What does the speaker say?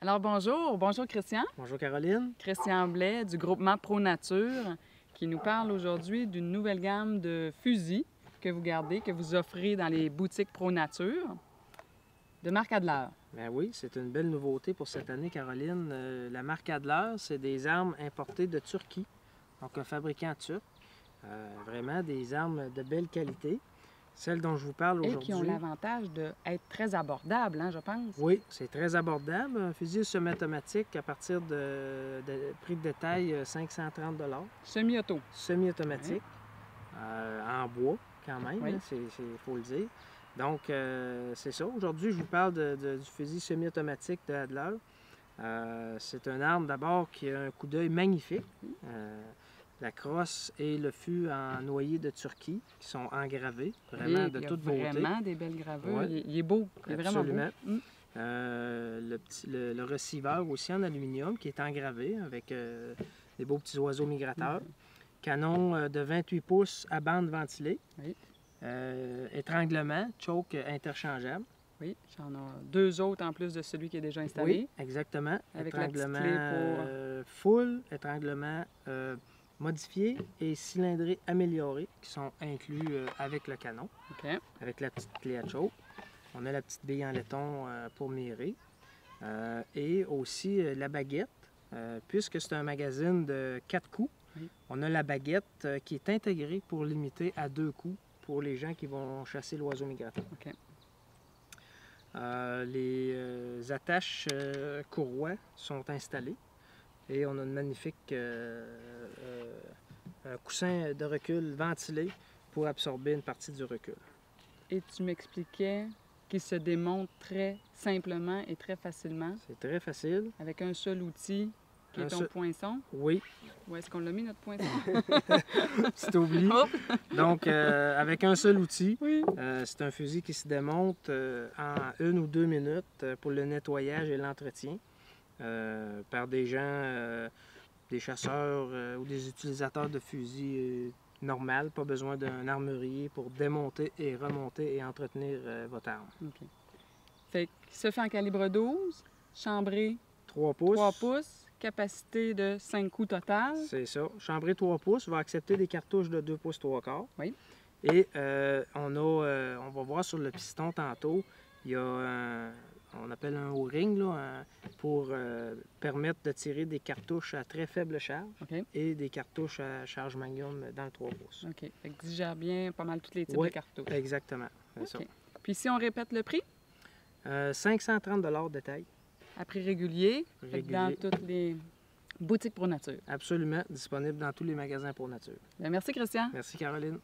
Alors bonjour Christian. Bonjour Caroline. Christian Blais du groupement ProNature qui nous parle aujourd'hui d'une nouvelle gamme de fusils que vous gardez, que vous offrez dans les boutiques ProNature de marque Adler. Ben oui, c'est une belle nouveauté pour cette année, Caroline. La marque Adler, c'est des armes importées de Turquie, donc un fabricant turc. Vraiment des armes de belle qualité. Celles dont je vous parle aujourd'hui. Et qui ont l'avantage d'être très abordables, hein, je pense. Oui, c'est très abordable. Un fusil semi-automatique à partir de prix de détail 530 $. Semi-auto. Semi-automatique, en bois quand même, Oui. il faut le dire. Donc, c'est ça. Aujourd'hui, je vous parle du fusil semi-automatique de Adler. C'est une arme d'abord qui a un coup d'œil magnifique. La crosse et le fût en noyer de Turquie qui sont engravés, vraiment de toute beauté. Vraiment des belles gravures. Ouais. Il est beau, il est vraiment Absolument. beau. Le receveur aussi en aluminium qui est engravé avec des beaux petits oiseaux migrateurs. Canon de 28 pouces à bande ventilée. Oui. Étranglement, choke interchangeable. Oui, j'en ai deux autres en plus de celui qui est déjà installé. Oui, exactement. Avec la petite Étranglement clé pour... full, étranglement modifié et cylindré amélioré qui sont inclus avec le canon, avec la petite clé à choke. On a la petite bille en laiton pour mirer et aussi la baguette, puisque c'est un magazine de 4 coups. Oui. On a la baguette qui est intégrée pour limiter à 2 coups pour les gens qui vont chasser l'oiseau migrateur. Les attaches courroies sont installées et on a une magnifique un coussin de recul ventilé pour absorber une partie du recul. Et tu m'expliquais qu'il se démonte très simplement et très facilement. C'est très facile. Avec un seul outil qui est ton poinçon. Oui. Où est-ce qu'on l'a mis, notre poinçon? C'est oublié. Donc, avec un seul outil, oui. C'est un fusil qui se démonte en 1 ou 2 minutes pour le nettoyage et l'entretien par des gens, des chasseurs ou des utilisateurs de fusils normal, pas besoin d'un armurier pour démonter et remonter et entretenir votre arme. OK. Fait qu'il se fait en calibre 12, chambré 3 pouces. 3 pouces, capacité de 5 coups total. C'est ça. Chambré 3 pouces va accepter des cartouches de 2 pouces 3 quarts. Oui. Et on va voir sur le piston tantôt, il y a on appelle un O-ring pour permettre de tirer des cartouches à très faible charge et des cartouches à charge magnum dans le 3 pouces. OK. Fait que digère bien pas mal tous les types de cartouches. Exactement. C'est ça. Puis si on répète le prix? 530 $ détail. À prix régulier, dans toutes les boutiques ProNature. Absolument. Disponible dans tous les magasins ProNature. Bien, merci Christian. Merci Caroline.